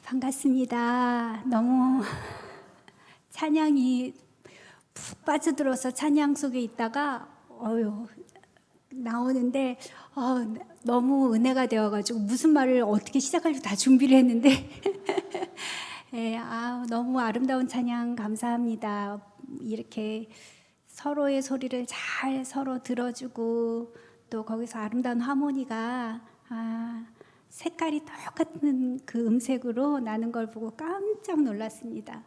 반갑습니다. 너무 찬양이 푹 빠져들어서 찬양 속에 있다가 나오는데 너무 은혜가 되어가지고 무슨 말을 어떻게 시작할지 다 준비를 했는데 예, 너무 아름다운 찬양 감사합니다. 이렇게 서로의 소리를 잘 서로 들어주고 또 거기서 아름다운 하모니가 색깔이 똑같은 그 음색으로 나는 걸 보고 깜짝 놀랐습니다.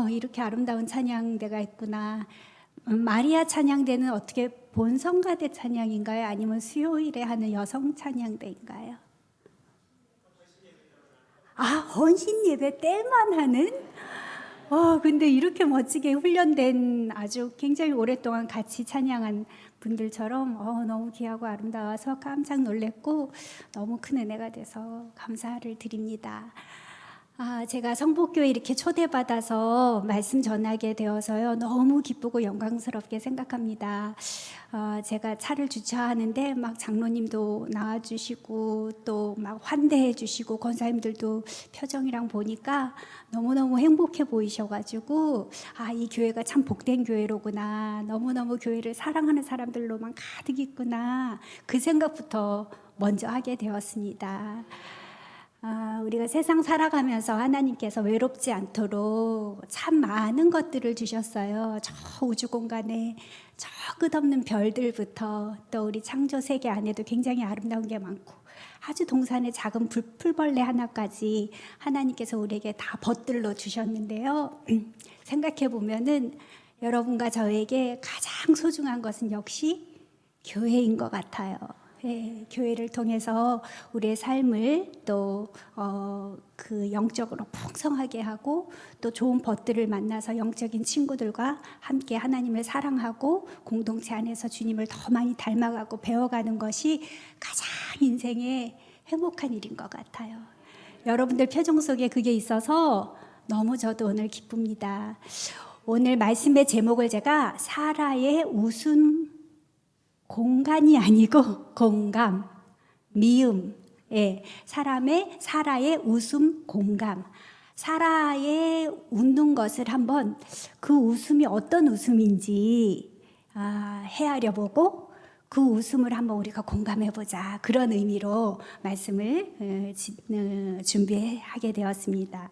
이렇게 아름다운 찬양대가 있구나. 마리아 찬양대는 어떻게 본성가대 찬양인가요? 아니면 수요일에 하는 여성 찬양대인가요? 헌신 예배 때만 하는? 근데 이렇게 멋지게 훈련된 아주 굉장히 오랫동안 같이 찬양한 분들처럼 너무 귀하고 아름다워서 깜짝 놀랐고 너무 큰 은혜가 돼서 감사를 드립니다. 제가 성복교회 이렇게 초대받아서 말씀 전하게 되어서요 너무 기쁘고 영광스럽게 생각합니다. 제가 차를 주차하는데 막 장로님도 나와주시고 또 막 환대해 주시고 권사님들도 표정이랑 보니까 너무너무 행복해 보이셔가지고 이 교회가 참 복된 교회로구나, 너무너무 교회를 사랑하는 사람들로만 가득 있구나, 그 생각부터 먼저 하게 되었습니다. 우리가 세상 살아가면서 하나님께서 외롭지 않도록 참 많은 것들을 주셨어요. 저 우주 공간에 저 끝없는 별들부터 또 우리 창조 세계 안에도 굉장히 아름다운 게 많고 아주 동산의 작은 풀벌레 하나까지 하나님께서 우리에게 다 벗들러 주셨는데요. 생각해 보면은 여러분과 저에게 가장 소중한 것은 역시 교회인 것 같아요. 네, 교회를 통해서 우리의 삶을 또 그 영적으로 풍성하게 하고 또 좋은 벗들을 만나서 영적인 친구들과 함께 하나님을 사랑하고 공동체 안에서 주님을 더 많이 닮아가고 배워가는 것이 가장 인생의 행복한 일인 것 같아요. 여러분들 표정 속에 그게 있어서 너무 저도 오늘 기쁩니다. 오늘 말씀의 제목을 제가 사라의 웃음 공간이 아니고 공감, 미움, 사라의 웃음 공감. 사라의 웃는 것을 한번 그 웃음이 어떤 웃음인지 헤아려 보고 그 웃음을 한번 우리가 공감해 보자, 그런 의미로 말씀을 준비하게 되었습니다.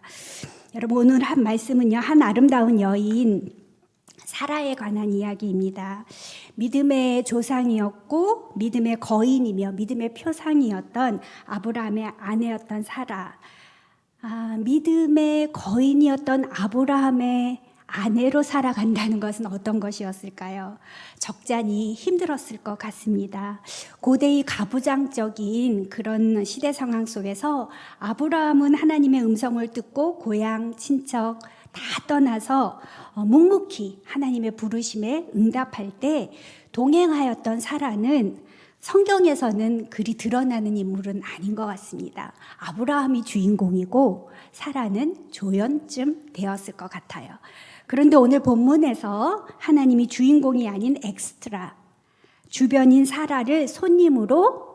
여러분, 오늘 한 말씀은요, 한 아름다운 여인 사라에 관한 이야기입니다. 믿음의 조상이었고 믿음의 거인이며 믿음의 표상이었던 아브라함의 아내였던 사라. 믿음의 거인이었던 아브라함의 아내로 살아간다는 것은 어떤 것이었을까요? 적잖이 힘들었을 것 같습니다. 고대의 가부장적인 그런 시대 상황 속에서 아브라함은 하나님의 음성을 듣고 고향, 친척 다 떠나서 묵묵히 하나님의 부르심에 응답할 때 동행하였던 사라는 성경에서는 그리 드러나는 인물은 아닌 것 같습니다. 아브라함이 주인공이고 사라는 조연쯤 되었을 것 같아요. 그런데 오늘 본문에서 하나님이 주인공이 아닌 엑스트라, 주변인 사라를 손님으로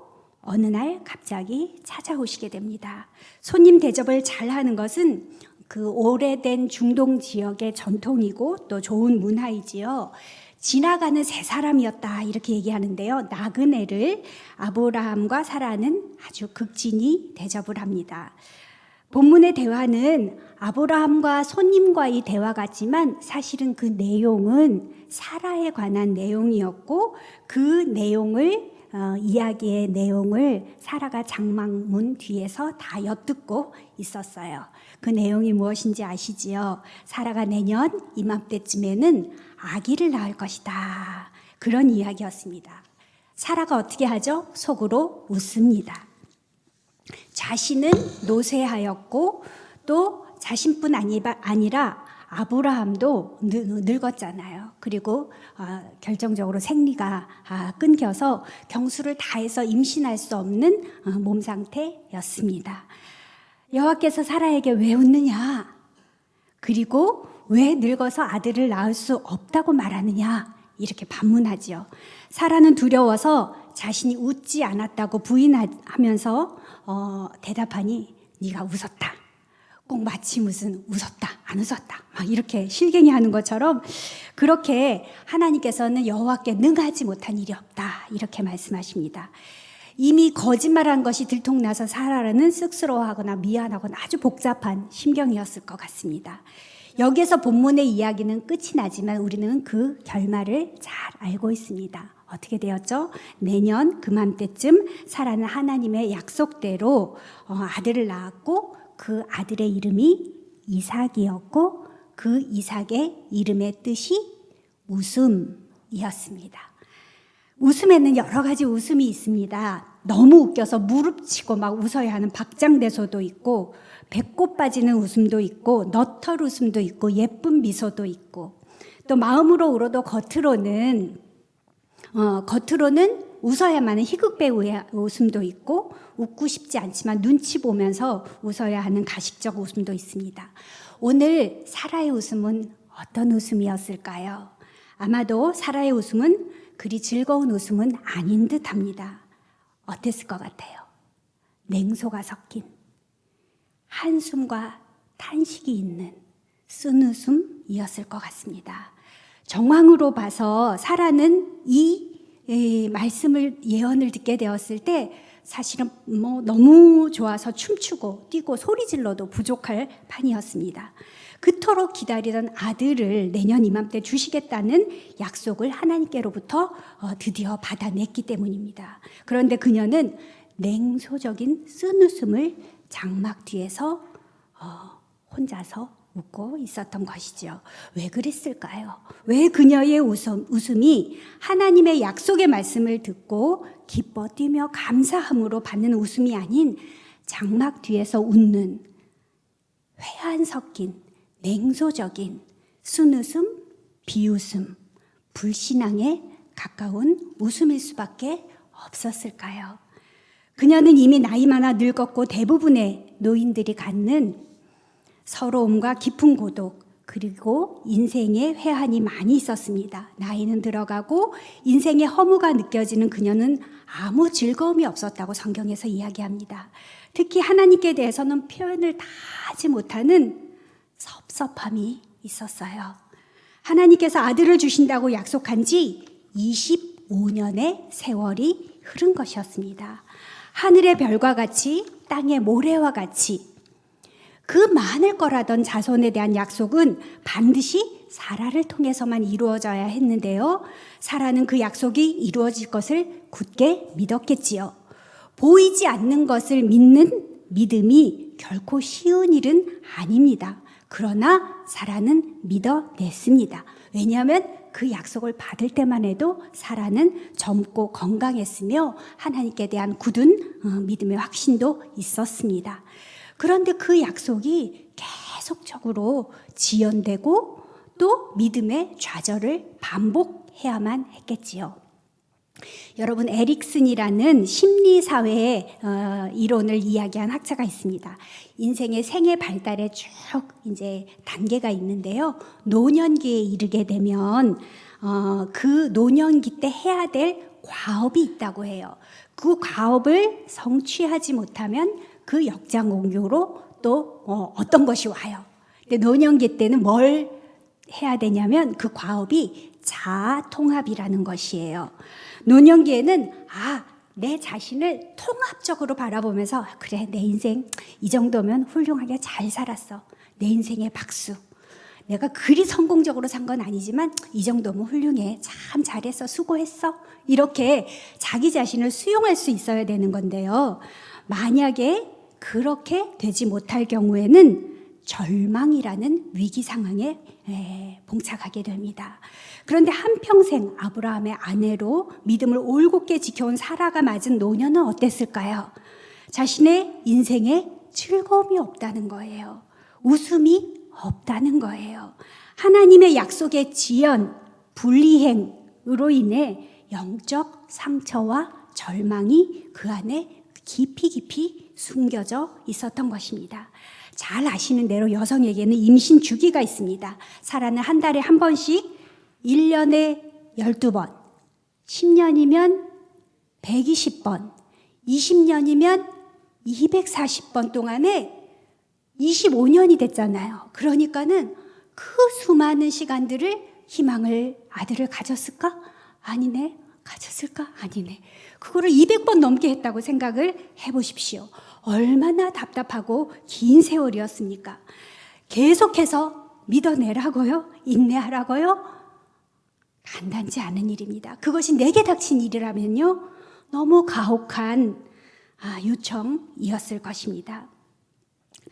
어느 날 갑자기 찾아오시게 됩니다. 손님 대접을 잘하는 것은 그 오래된 중동 지역의 전통이고 또 좋은 문화이지요. 지나가는 세 사람이었다 이렇게 얘기하는데요. 나그네를 아브라함과 사라는 아주 극진히 대접을 합니다. 본문의 대화는 아브라함과 손님과의 대화 같지만 사실은 그 내용은 사라에 관한 내용이었고 그 내용을 이야기의 내용을 사라가 장막문 뒤에서 다 엿듣고 있었어요. 그 내용이 무엇인지 아시지요? 사라가 내년 이맘때쯤에는 아기를 낳을 것이다, 그런 이야기였습니다. 사라가 어떻게 하죠? 속으로 웃습니다. 자신은 노쇠하였고 또 자신뿐 아니라 아브라함도 늙었잖아요. 그리고 결정적으로 생리가 끊겨서 경수를 다해서 임신할 수 없는 몸 상태였습니다. 여호와께서 사라에게 왜 웃느냐? 그리고 왜 늙어서 아들을 낳을 수 없다고 말하느냐? 이렇게 반문하지요. 사라는 두려워서 자신이 웃지 않았다고 부인하면서 대답하니 네가 웃었다. 꼭 마치 무슨 웃었다 안 웃었다 막 이렇게 실갱이 하는 것처럼 그렇게 하나님께서는 여호와께 능하지 못한 일이 없다 이렇게 말씀하십니다. 이미 거짓말한 것이 들통나서 사라는 쑥스러워하거나 미안하거나 아주 복잡한 심경이었을 것 같습니다. 여기에서 본문의 이야기는 끝이 나지만 우리는 그 결말을 잘 알고 있습니다. 어떻게 되었죠? 내년 그맘때쯤 사라는 하나님의 약속대로 아들을 낳았고 그 아들의 이름이 이삭이었고 그 이삭의 이름의 뜻이 웃음이었습니다. 웃음에는 여러 가지 웃음이 있습니다. 너무 웃겨서 무릎치고 막 웃어야 하는 박장대소도 있고 배꼽 빠지는 웃음도 있고 너털 웃음도 있고 예쁜 미소도 있고 또 마음으로 울어도 겉으로는 웃어야만 하는 희극배우의 웃음도 있고 웃고 싶지 않지만 눈치 보면서 웃어야 하는 가식적 웃음도 있습니다. 오늘 사라의 웃음은 어떤 웃음이었을까요? 아마도 사라의 웃음은 그리 즐거운 웃음은 아닌 듯합니다. 어땠을 것 같아요? 냉소가 섞인 한숨과 탄식이 있는 쓴웃음이었을 것 같습니다. 정황으로 봐서 사라는 이 말씀을 예언을 듣게 되었을 때 사실은 너무 좋아서 춤추고 뛰고 소리 질러도 부족할 판이었습니다. 그토록 기다리던 아들을 내년 이맘때 주시겠다는 약속을 하나님께로부터 드디어 받아냈기 때문입니다. 그런데 그녀는 냉소적인 쓴웃음을 장막 뒤에서 혼자서 웃고 있었던 것이죠. 왜 그랬을까요? 왜 그녀의 웃음이 하나님의 약속의 말씀을 듣고 기뻐 뛰며 감사함으로 받는 웃음이 아닌 장막 뒤에서 웃는 회한 섞인 냉소적인 순웃음, 비웃음, 불신앙에 가까운 웃음일 수밖에 없었을까요? 그녀는 이미 나이 많아 늙었고 대부분의 노인들이 갖는 서러움과 깊은 고독 그리고 인생의 회한이 많이 있었습니다. 나이는 들어가고 인생의 허무가 느껴지는 그녀는 아무 즐거움이 없었다고 성경에서 이야기합니다. 특히 하나님께 대해서는 표현을 다 하지 못하는 섭섭함이 있었어요. 하나님께서 아들을 주신다고 약속한 지 25년의 세월이 흐른 것이었습니다. 하늘의 별과 같이 땅의 모래와 같이 그 많을 거라던 자손에 대한 약속은 반드시 사라를 통해서만 이루어져야 했는데요. 사라는 그 약속이 이루어질 것을 굳게 믿었겠지요. 보이지 않는 것을 믿는 믿음이 결코 쉬운 일은 아닙니다. 그러나 사라는 믿어냈습니다. 왜냐하면 그 약속을 받을 때만 해도 사라는 젊고 건강했으며 하나님께 대한 굳은 믿음의 확신도 있었습니다. 그런데 그 약속이 계속적으로 지연되고 또 믿음의 좌절을 반복해야만 했겠지요. 여러분, 에릭슨이라는 심리사회의 이론을 이야기한 학자가 있습니다. 인생의 생애 발달에 쭉 이제 단계가 있는데요. 노년기에 이르게 되면 그 노년기 때 해야 될 과업이 있다고 해요. 그 과업을 성취하지 못하면 그 역장공유로 또 어떤 것이 와요. 근데 노년기 때는 뭘 해야 되냐면 그 과업이 자아통합이라는 것이에요. 노년기에는 내 자신을 통합적으로 바라보면서 그래, 내 인생 이 정도면 훌륭하게 잘 살았어. 내 인생의 박수. 내가 그리 성공적으로 산 건 아니지만 이 정도면 훌륭해. 참 잘했어. 수고했어. 이렇게 자기 자신을 수용할 수 있어야 되는 건데요. 만약에 그렇게 되지 못할 경우에는 절망이라는 위기 상황에 봉착하게 됩니다. 그런데 한평생 아브라함의 아내로 믿음을 올곧게 지켜온 사라가 맞은 노년은 어땠을까요? 자신의 인생에 즐거움이 없다는 거예요. 웃음이 없다는 거예요. 하나님의 약속의 지연, 불이행으로 인해 영적 상처와 절망이 그 안에 깊이 숨겨져 있었던 것입니다. 잘 아시는 대로 여성에게는 임신 주기가 있습니다. 사라는 한 달에 한 번씩 1년에 12번, 10년이면 120번, 20년이면 240번 동안에 25년이 됐잖아요. 그러니까는 그 수많은 시간들을 희망을 아들을 가졌을까? 아니네. 가졌을까? 아니네. 그거를 200번 넘게 했다고 생각을 해보십시오. 얼마나 답답하고 긴 세월이었습니까? 계속해서 믿어내라고요? 인내하라고요? 간단치 않은 일입니다. 그것이 내게 닥친 일이라면요, 너무 가혹한 요청이었을 것입니다.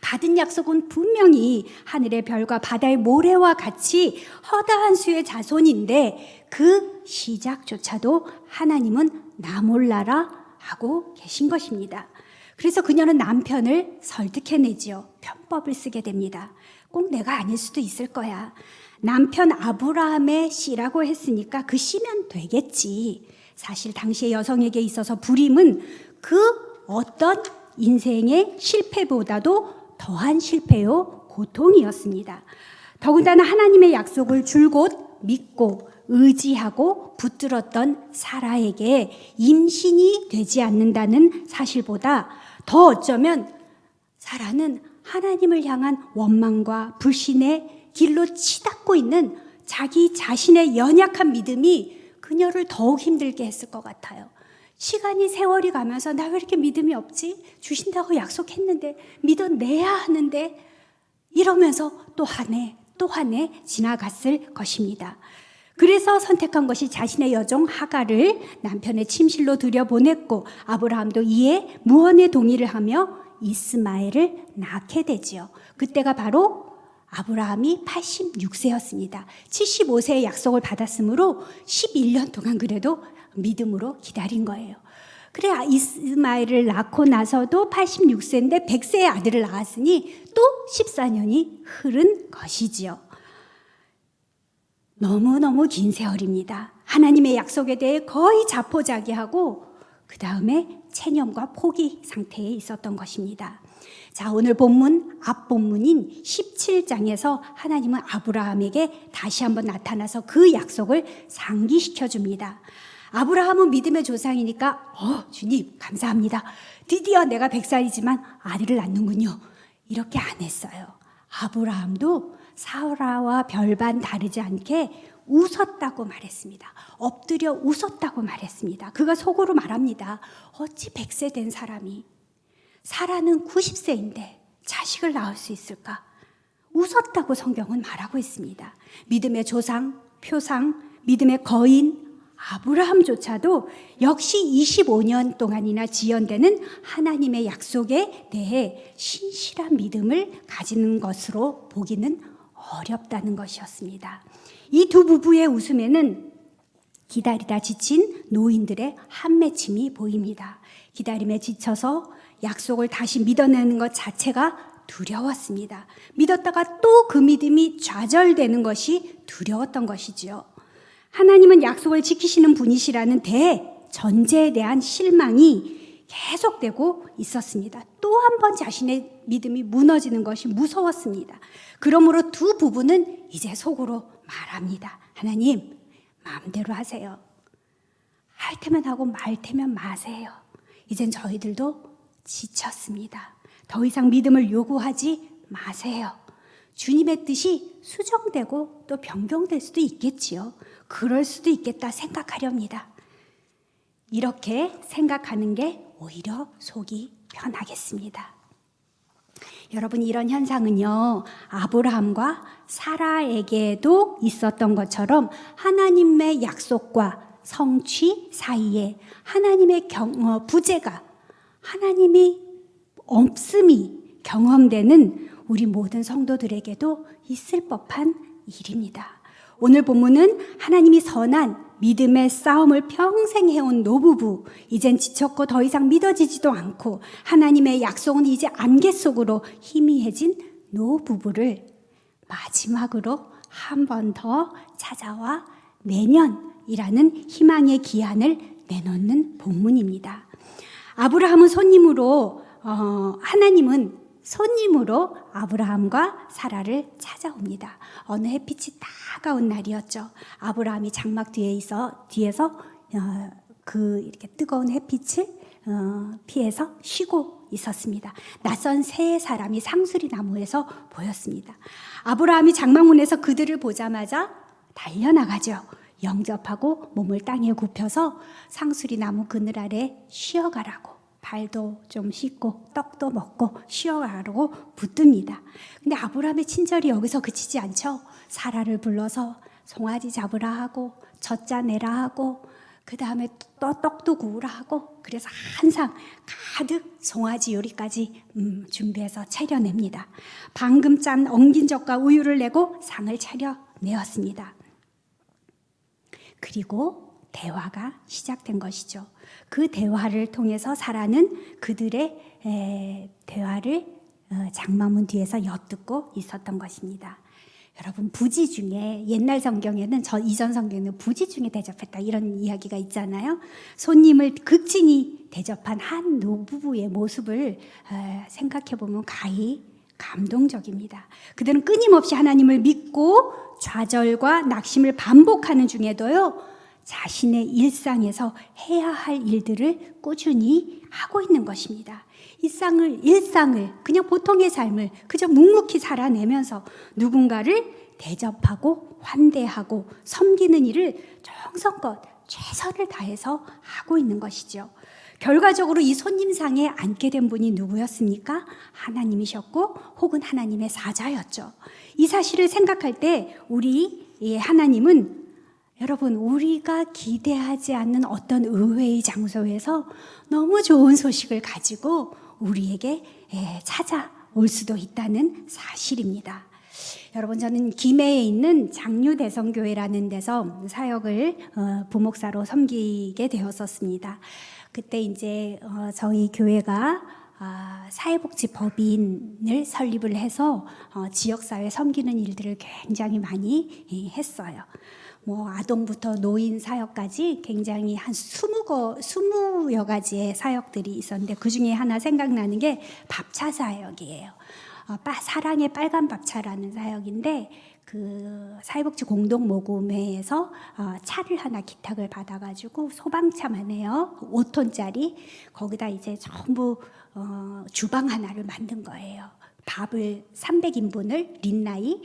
받은 약속은 분명히 하늘의 별과 바다의 모래와 같이 허다한 수의 자손인데 그 시작조차도 하나님은 나 몰라라 하고 계신 것입니다. 그래서 그녀는 남편을 설득해내지요. 편법을 쓰게 됩니다. 꼭 내가 아닐 수도 있을 거야. 남편 아브라함의 씨라고 했으니까 그 씨면 되겠지. 사실 당시의 여성에게 있어서 불임은 그 어떤 인생의 실패보다도 더한 실패요, 고통이었습니다. 더군다나 하나님의 약속을 줄곧 믿고 의지하고 붙들었던 사라에게 임신이 되지 않는다는 사실보다 더 어쩌면 사라는 하나님을 향한 원망과 불신의 길로 치닫고 있는 자기 자신의 연약한 믿음이 그녀를 더욱 힘들게 했을 것 같아요. 시간이 세월이 가면서 나 왜 이렇게 믿음이 없지? 주신다고 약속했는데 믿어내야 하는데 이러면서 또 한 해 지나갔을 것입니다. 그래서 선택한 것이 자신의 여종 하갈을 남편의 침실로 들여보냈고 아브라함도 이에 무언의 동의를 하며 이스마엘을 낳게 되지요. 그때가 바로 아브라함이 86세였습니다. 75세의 약속을 받았으므로 11년 동안 그래도 믿음으로 기다린 거예요. 그래 이스마엘을 낳고 나서도 86세인데 100세의 아들을 낳았으니 또 14년이 흐른 것이지요. 너무너무 긴 세월입니다. 하나님의 약속에 대해 거의 자포자기하고 그 다음에 체념과 포기 상태에 있었던 것입니다. 자, 오늘 본문 앞본문인 17장에서 하나님은 아브라함에게 다시 한번 나타나서 그 약속을 상기시켜 줍니다. 아브라함은 믿음의 조상이니까 주님 감사합니다. 드디어 내가 100살이지만 아들을 낳는군요. 이렇게 안 했어요. 아브라함도 사라와 별반 다르지 않게 웃었다고 말했습니다. 엎드려 웃었다고 말했습니다. 그가 속으로 말합니다. 어찌 100세 된 사람이 사라는 90세인데 자식을 낳을 수 있을까? 웃었다고 성경은 말하고 있습니다. 믿음의 조상, 표상, 믿음의 거인 아브라함조차도 역시 25년 동안이나 지연되는 하나님의 약속에 대해 신실한 믿음을 가지는 것으로 보기는 어렵다는 것이었습니다. 이 두 부부의 웃음에는 기다리다 지친 노인들의 한맺힘이 보입니다. 기다림에 지쳐서 약속을 다시 믿어내는 것 자체가 두려웠습니다. 믿었다가 또 그 믿음이 좌절되는 것이 두려웠던 것이지요. 하나님은 약속을 지키시는 분이시라는 대전제에 대한 실망이 계속되고 있었습니다. 또 한 번 자신의 믿음이 무너지는 것이 무서웠습니다. 그러므로 두 부부는 이제 속으로 말합니다. 하나님, 마음대로 하세요. 할 테면 하고 말 테면 마세요. 이젠 저희들도 지쳤습니다. 더 이상 믿음을 요구하지 마세요. 주님의 뜻이 수정되고 또 변경될 수도 있겠지요. 그럴 수도 있겠다 생각하렵니다. 이렇게 생각하는 게 오히려 속이 편하겠습니다. 여러분, 이런 현상은요, 아브라함과 사라에게도 있었던 것처럼 하나님의 약속과 성취 사이에 하나님의 부재가, 하나님이 없음이 경험되는 우리 모든 성도들에게도 있을 법한 일입니다. 오늘 본문은 하나님이 선한 믿음의 싸움을 평생 해온 노부부, 이젠 지쳤고 더 이상 믿어지지도 않고 하나님의 약속은 이제 안개 속으로 희미해진 노부부를 마지막으로 한 번 더 찾아와 내년이라는 희망의 기한을 내놓는 본문입니다. 아브라함은 손님으로, 하나님은 손님으로 아브라함과 사라를 찾아옵니다. 어느 햇빛이 따가운 날이었죠. 아브라함이 장막 뒤에서 그 이렇게 뜨거운 햇빛을 피해서 쉬고 있었습니다. 낯선 세 사람이 상수리 나무에서 보였습니다. 아브라함이 장막문에서 그들을 보자마자 달려나가죠. 영접하고 몸을 땅에 굽혀서 상수리 나무 그늘 아래 쉬어가라고, 발도 좀 씻고 떡도 먹고 쉬어가라고 붙듭니다. 근데 아브라함의 친절이 여기서 그치지 않죠. 사라를 불러서 송아지 잡으라 하고 젖자 내라 하고 그 다음에 또 떡도 구우라 하고, 그래서 한 상 가득 송아지 요리까지 준비해서 차려냅니다. 방금 짠 엉긴 젖과 우유를 내고 상을 차려내었습니다. 그리고 대화가 시작된 것이죠. 그 대화를 통해서 사라는 그들의 대화를 장막문 뒤에서 엿듣고 있었던 것입니다. 여러분, 부지 중에 옛날 성경에는, 이전 성경에는 부지 중에 대접했다 이런 이야기가 있잖아요. 손님을 극진히 대접한 한 노부부의 모습을 생각해 보면 가히 감동적입니다. 그들은 끊임없이 하나님을 믿고 좌절과 낙심을 반복하는 중에도요, 자신의 일상에서 해야 할 일들을 꾸준히 하고 있는 것입니다. 일상을 그냥 보통의 삶을 그저 묵묵히 살아내면서 누군가를 대접하고 환대하고 섬기는 일을 정성껏 최선을 다해서 하고 있는 것이죠. 결과적으로 이 손님상에 앉게 된 분이 누구였습니까? 하나님이셨고 혹은 하나님의 사자였죠. 이 사실을 생각할 때 우리 하나님은, 여러분, 우리가 기대하지 않는 어떤 의외의 장소에서 너무 좋은 소식을 가지고 우리에게 찾아올 수도 있다는 사실입니다. 여러분, 저는 김해에 있는 장류대성교회라는 데서 사역을 부목사로 섬기게 되었었습니다. 그때 이제 저희 교회가 사회복지법인을 설립을 해서 지역사회 섬기는 일들을 굉장히 많이 했어요. 아동부터 노인 사역까지 굉장히 한 20여 가지의 사역들이 있었는데, 그 중에 하나 생각나는 게 밥차 사역이에요. 사랑의 빨간 밥차라는 사역인데, 그 사회복지 공동모금회에서 차를 하나 기탁을 받아가지고 소방차만 해요. 5톤짜리. 거기다 이제 전부 주방 하나를 만든 거예요. 밥을 300인분을 린나이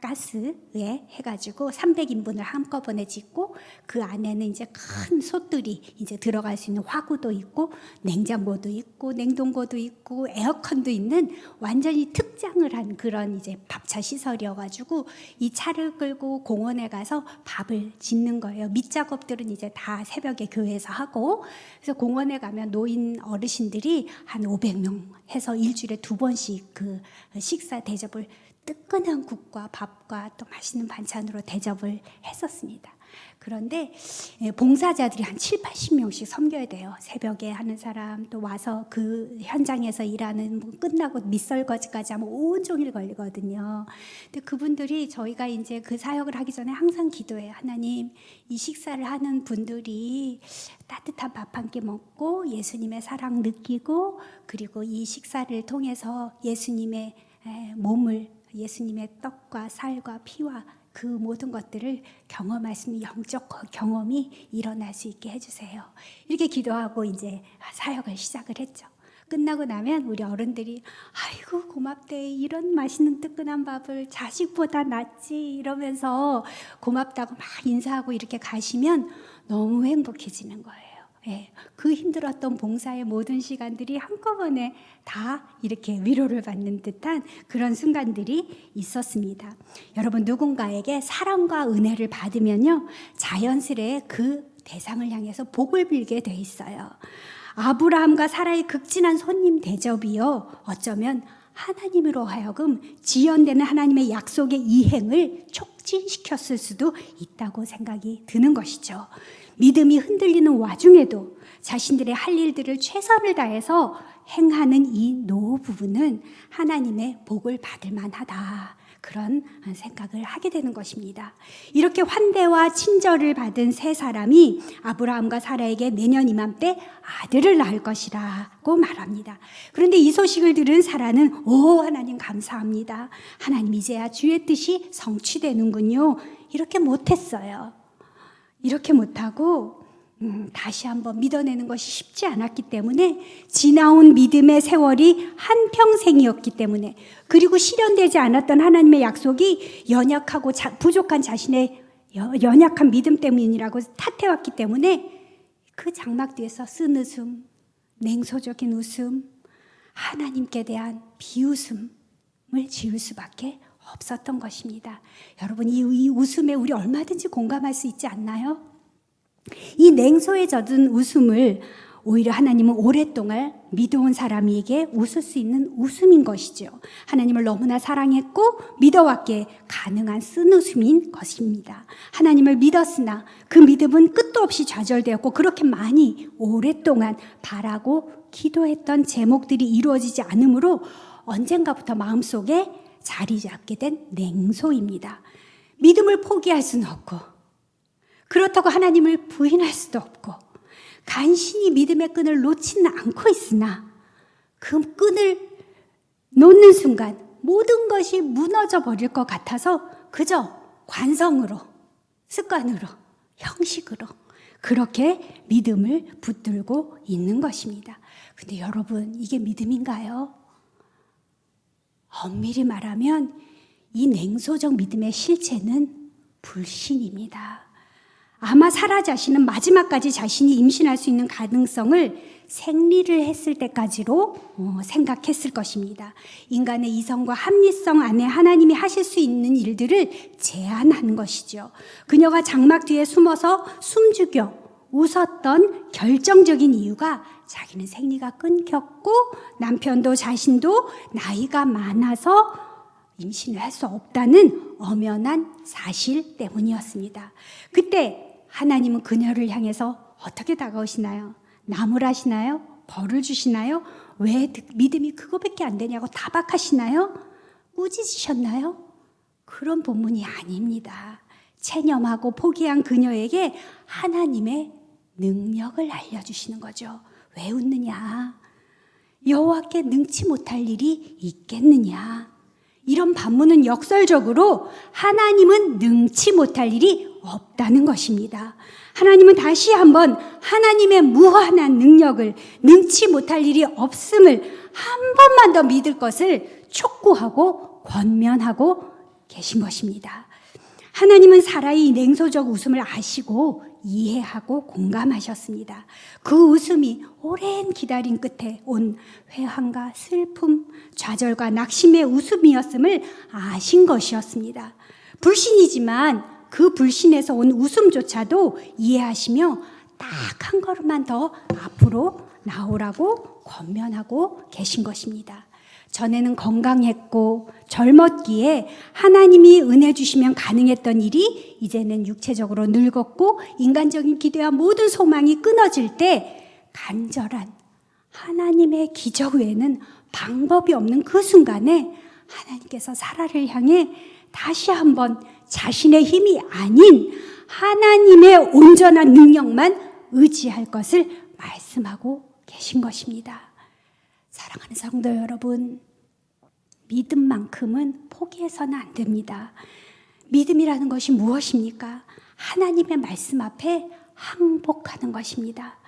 가스에 해가지고 300인분을 한꺼번에 짓고, 그 안에는 이제 큰 솥들이 이제 들어갈 수 있는 화구도 있고 냉장고도 있고 냉동고도 있고 에어컨도 있는 완전히 특장을 한 그런 이제 밥차 시설이어가지고 이 차를 끌고 공원에 가서 밥을 짓는 거예요. 밑작업들은 이제 다 새벽에 교회에서 하고, 그래서 공원에 가면 노인 어르신들이 한 500명 해서 일주일에 2번씩 그 식사 대접을, 뜨끈한 국과 밥과 또 맛있는 반찬으로 대접을 했었습니다. 그런데 봉사자들이 한 7, 80명씩 섬겨야 돼요. 새벽에 하는 사람, 또 와서 그 현장에서 일하는, 끝나고 밑설거지까지 하면 온종일 걸리거든요. 근데 그분들이, 저희가 이제 그 사역을 하기 전에 항상 기도해요. 하나님, 이 식사를 하는 분들이 따뜻한 밥 한 끼 먹고 예수님의 사랑 느끼고, 그리고 이 식사를 통해서 예수님의 몸을, 예수님의 떡과 살과 피와 그 모든 것들을 경험할 수 있는 영적 경험이 일어날 수 있게 해주세요. 이렇게 기도하고 이제 사역을 시작을 했죠. 끝나고 나면 우리 어른들이 아이고 고맙대, 이런 맛있는 뜨끈한 밥을 자식보다 낫지 이러면서 고맙다고 막 인사하고 이렇게 가시면 너무 행복해지는 거예요. 그 힘들었던 봉사의 모든 시간들이 한꺼번에 다 이렇게 위로를 받는 듯한 그런 순간들이 있었습니다. 여러분, 누군가에게 사랑과 은혜를 받으면요, 자연스레 그 대상을 향해서 복을 빌게 돼 있어요. 아브라함과 사라의 극진한 손님 대접이요, 어쩌면 하나님으로 하여금 지연되는 하나님의 약속의 이행을 촉진시켰을 수도 있다고 생각이 드는 것이죠. 믿음이 흔들리는 와중에도 자신들의 할 일들을 최선을 다해서 행하는 이 노부부는 하나님의 복을 받을 만하다, 그런 생각을 하게 되는 것입니다. 이렇게 환대와 친절을 받은 세 사람이 아브라함과 사라에게 내년 이맘때 아들을 낳을 것이라고 말합니다. 그런데 이 소식을 들은 사라는 오, 하나님 감사합니다, 하나님 이제야 주의 뜻이 성취되는군요, 이렇게 못했어요. 이렇게 못하고 다시 한번 믿어내는 것이 쉽지 않았기 때문에, 지나온 믿음의 세월이 한평생이었기 때문에, 그리고 실현되지 않았던 하나님의 약속이 연약하고 부족한 자신의 연약한 믿음 때문이라고 탓해왔기 때문에 그 장막 뒤에서 쓴 웃음, 냉소적인 웃음, 하나님께 대한 비웃음을 지을 수밖에 없었던 것입니다. 여러분, 이 웃음에 우리 얼마든지 공감할 수 있지 않나요? 이 냉소에 젖은 웃음을 오히려 하나님은 오랫동안 믿어온 사람에게 웃을 수 있는 웃음인 것이죠. 하나님을 너무나 사랑했고 믿어왔기에 가능한 쓴웃음인 것입니다. 하나님을 믿었으나 그 믿음은 끝도 없이 좌절되었고, 그렇게 많이 오랫동안 바라고 기도했던 제목들이 이루어지지 않으므로 언젠가부터 마음속에 자리 잡게 된 냉소입니다. 믿음을 포기할 수는 없고, 그렇다고 하나님을 부인할 수도 없고, 간신히 믿음의 끈을 놓지는 않고 있으나 그 끈을 놓는 순간 모든 것이 무너져 버릴 것 같아서 그저 관성으로, 습관으로, 형식으로 그렇게 믿음을 붙들고 있는 것입니다. 근데 여러분, 이게 믿음인가요? 엄밀히 말하면 이 냉소적 믿음의 실체는 불신입니다. 아마 사라 자신은 마지막까지 자신이 임신할 수 있는 가능성을 생리를 했을 때까지로 생각했을 것입니다. 인간의 이성과 합리성 안에 하나님이 하실 수 있는 일들을 제한하는 것이죠. 그녀가 장막 뒤에 숨어서 숨죽여 웃었던 결정적인 이유가 자기는 생리가 끊겼고 남편도 자신도 나이가 많아서 임신을 할 수 없다는 엄연한 사실 때문이었습니다. 그때 하나님은 그녀를 향해서 어떻게 다가오시나요? 나무라시나요? 벌을 주시나요? 왜 믿음이 그거밖에 안 되냐고 타박하시나요? 꾸짖으셨나요? 그런 본문이 아닙니다. 체념하고 포기한 그녀에게 하나님의 능력을 알려주시는 거죠. 왜 웃느냐? 여호와께 능치 못할 일이 있겠느냐? 이런 반문은 역설적으로 하나님은 능치 못할 일이 없다는 것입니다. 하나님은 다시 한번 하나님의 무한한 능력을, 능치 못할 일이 없음을 한 번만 더 믿을 것을 촉구하고 권면하고 계신 것입니다. 하나님은 사라의 냉소적 웃음을 아시고 이해하고 공감하셨습니다. 그 웃음이 오랜 기다림 끝에 온 회한과 슬픔, 좌절과 낙심의 웃음이었음을 아신 것이었습니다. 불신이지만 그 불신에서 온 웃음조차도 이해하시며 딱 한 걸음만 더 앞으로 나오라고 권면하고 계신 것입니다. 전에는 건강했고 젊었기에 하나님이 은혜 주시면 가능했던 일이 이제는 육체적으로 늙었고 인간적인 기대와 모든 소망이 끊어질 때 간절한 하나님의 기적 외에는 방법이 없는 그 순간에 하나님께서 사라를 향해 다시 한번 자신의 힘이 아닌 하나님의 온전한 능력만 의지할 것을 말씀하고 계신 것입니다. 사랑하는 성도 여러분, 믿음만큼은 포기해서는 안 됩니다. 믿음이라는 것이 무엇입니까? 하나님의 말씀 앞에 항복하는 것입니다.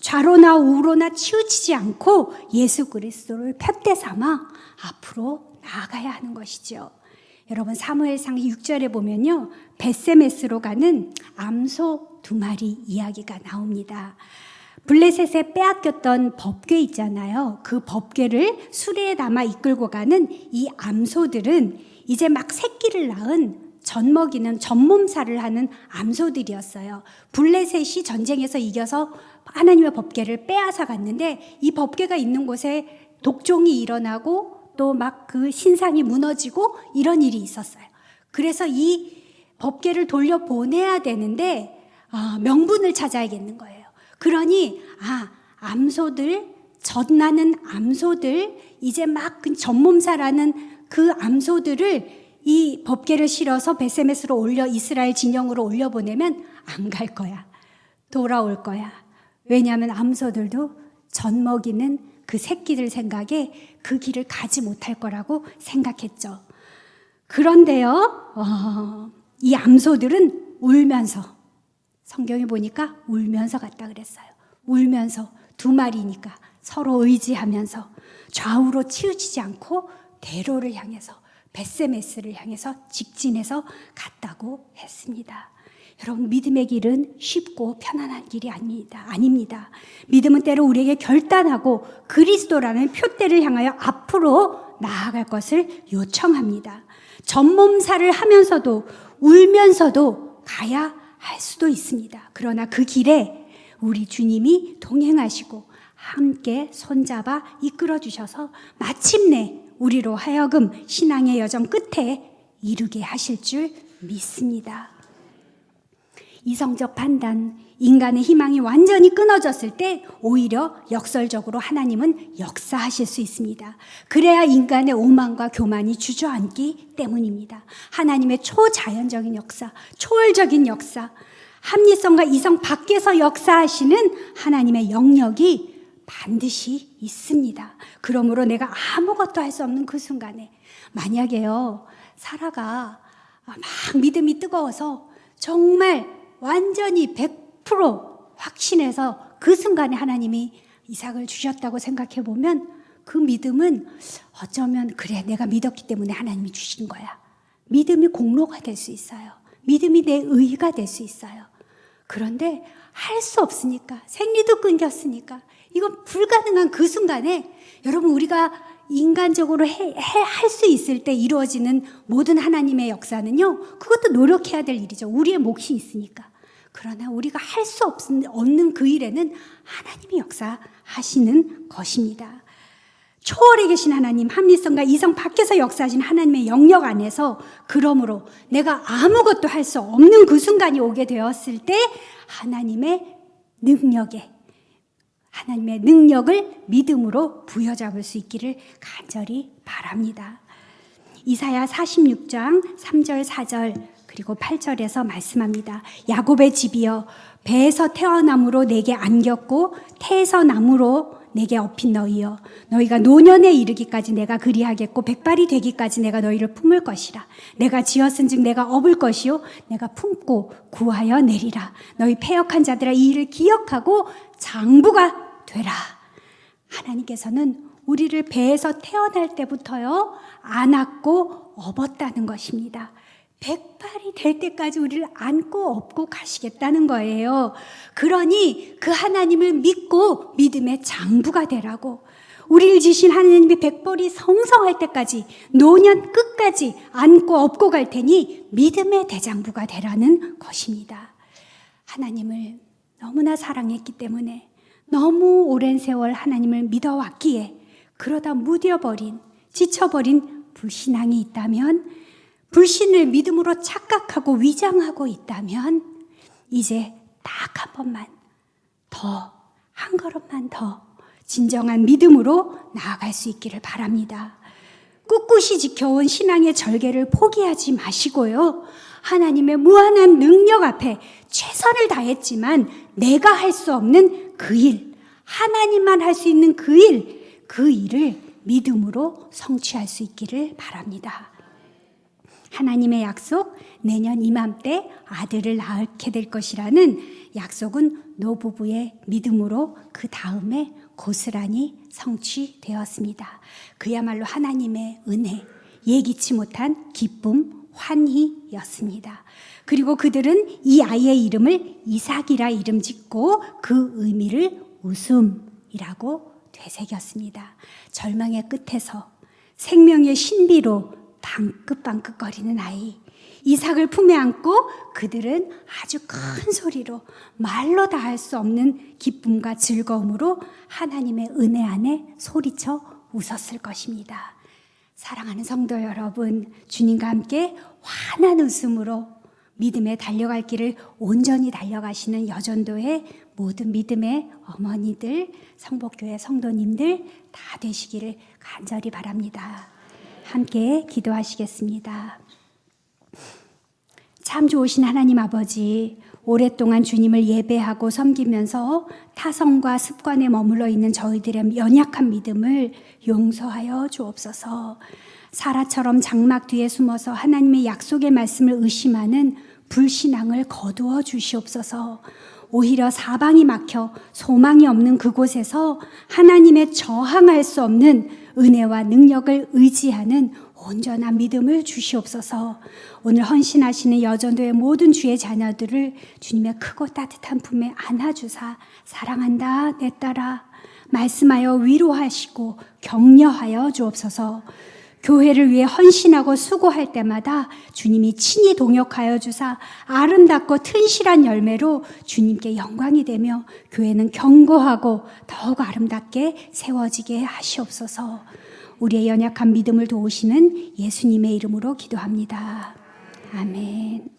좌로나 우로나 치우치지 않고 예수 그리스도를 푯대 삼아 앞으로 나아가야 하는 것이죠. 여러분, 사무엘상 6절에 보면요, 벳세메스로 가는 암소 2마리 이야기가 나옵니다. 블레셋에 빼앗겼던 법궤 있잖아요. 그 법궤를 수레에 담아 이끌고 가는 이 암소들은 이제 막 새끼를 낳은 젖먹이는 젖몸살을 하는 암소들이었어요. 블레셋이 전쟁에서 이겨서 하나님의 법궤를 빼앗아 갔는데 이 법궤가 있는 곳에 독종이 일어나고 또 막 그 신상이 무너지고 이런 일이 있었어요. 그래서 이 법궤를 돌려보내야 되는데 명분을 찾아야겠는 거예요. 그러니 암소들, 젖나는 암소들, 이제 막 그 젖몸살하는 그 암소들을 이 법궤를 실어서 벳세메스로 올려 이스라엘 진영으로 올려보내면 안 갈 거야. 돌아올 거야. 왜냐하면 암소들도 젖먹이는 그 새끼들 생각에 그 길을 가지 못할 거라고 생각했죠. 그런데요, 이 암소들은 울면서 성경에 보니까 울면서 갔다 그랬어요. 울면서 두 마리니까 서로 의지하면서 좌우로 치우치지 않고 대로를 향해서 벳세메스를 향해서 직진해서 갔다고 했습니다. 여러분, 믿음의 길은 쉽고 편안한 길이 아닙니다. 믿음은 때로 우리에게 결단하고 그리스도라는 표대를 향하여 앞으로 나아갈 것을 요청합니다. 전몸살을 하면서도 울면서도 가야 할 수도 있습니다. 그러나 그 길에 우리 주님이 동행하시고 함께 손잡아 이끌어 주셔서 마침내 우리로 하여금 신앙의 여정 끝에 이르게 하실 줄 믿습니다. 이성적 판단, 인간의 희망이 완전히 끊어졌을 때 오히려 역설적으로 하나님은 역사하실 수 있습니다. 그래야 인간의 오만과 교만이 주저앉기 때문입니다. 하나님의 초자연적인 역사, 초월적인 역사, 합리성과 이성 밖에서 역사하시는 하나님의 영역이 반드시 있습니다. 그러므로 내가 아무것도 할 수 없는 그 순간에 만약에요, 사라가 막 믿음이 뜨거워서 정말 완전히 100% 확신해서 그 순간에 하나님이 이삭을 주셨다고 생각해 보면 그 믿음은 어쩌면 그래, 내가 믿었기 때문에 하나님이 주신 거야. 믿음이 공로가 될 수 있어요. 믿음이 내 의가 될 수 있어요. 그런데 할 수 없으니까, 생리도 끊겼으니까, 이건 불가능한 그 순간에 여러분, 우리가 인간적으로 할 수 있을 때 이루어지는 모든 하나님의 역사는요, 그것도 노력해야 될 일이죠. 우리의 몫이 있으니까. 그러나 우리가 할 수 없는 그 일에는 하나님이 역사하시는 것입니다. 초월에 계신 하나님, 합리성과 이성 밖에서 역사하신 하나님의 영역 안에서, 그러므로 내가 아무것도 할 수 없는 그 순간이 오게 되었을 때 하나님의 능력을 믿음으로 부여잡을 수 있기를 간절히 바랍니다. 이사야 46장 3절 4절 그리고 8절에서 말씀합니다. 야곱의 집이여, 배에서 태어남으로 내게 안겼고 태에서 남으로 내게 업힌 너희여, 너희가 노년에 이르기까지 내가 그리하겠고 백발이 되기까지 내가 너희를 품을 것이라. 내가 지었은즉 내가 업을 것이요 내가 품고 구하여 내리라. 너희 패역한 자들아, 이 일을 기억하고 장부가 되라. 하나님께서는 우리를 배에서 태어날 때부터요 안았고 업었다는 것입니다. 백발이 될 때까지 우리를 안고 업고 가시겠다는 거예요. 그러니 그 하나님을 믿고 믿음의 장부가 되라고, 우리를 지신 하나님의 백발이 성성할 때까지 노년 끝까지 안고 업고 갈 테니 믿음의 대장부가 되라는 것입니다. 하나님을 너무나 사랑했기 때문에, 너무 오랜 세월 하나님을 믿어왔기에, 그러다 무뎌버린, 지쳐버린 불신앙이 있다면, 불신을 믿음으로 착각하고 위장하고 있다면 이제 딱 한 번만 더, 한 걸음만 더 진정한 믿음으로 나아갈 수 있기를 바랍니다. 꿋꿋이 지켜온 신앙의 절개를 포기하지 마시고요, 하나님의 무한한 능력 앞에 최선을 다했지만 내가 할 수 없는 그 일, 하나님만 할 수 있는 그 일을 믿음으로 성취할 수 있기를 바랍니다. 하나님의 약속, 내년 이맘때 아들을 낳게 될 것이라는 약속은 노부부의 믿음으로 그 다음에 고스란히 성취되었습니다. 그야말로 하나님의 은혜, 예기치 못한 기쁨, 환희였습니다. 그리고 그들은 이 아이의 이름을 이삭이라 이름 짓고 그 의미를 웃음이라고 되새겼습니다. 절망의 끝에서 생명의 신비로 방긋방긋거리는 아이 이삭을 품에 안고 그들은 아주 큰 소리로 말로 다 할 수 없는 기쁨과 즐거움으로 하나님의 은혜 안에 소리쳐 웃었을 것입니다. 사랑하는 성도 여러분, 주님과 함께 환한 웃음으로 믿음에 달려갈 길을 온전히 달려가시는 여전도의 모든 믿음의 어머니들, 성복교회 성도님들 다 되시기를 간절히 바랍니다. 함께 기도하시겠습니다. 참 좋으신 하나님 아버지, 오랫동안 주님을 예배하고 섬기면서 타성과 습관에 머물러 있는 저희들의 연약한 믿음을 용서하여 주옵소서. 사라처럼 장막 뒤에 숨어서 하나님의 약속의 말씀을 의심하는 불신앙을 거두어 주시옵소서. 오히려 사방이 막혀 소망이 없는 그곳에서 하나님의 저항할 수 없는 은혜와 능력을 의지하는 온전한 믿음을 주시옵소서. 오늘 헌신하시는 여전도의 모든 주의 자녀들을 주님의 크고 따뜻한 품에 안아주사 사랑한다 내 딸아 말씀하여 위로하시고 격려하여 주옵소서. 교회를 위해 헌신하고 수고할 때마다 주님이 친히 동역하여 주사 아름답고 튼실한 열매로 주님께 영광이 되며 교회는 견고하고 더욱 아름답게 세워지게 하시옵소서. 우리의 연약한 믿음을 도우시는 예수님의 이름으로 기도합니다. 아멘.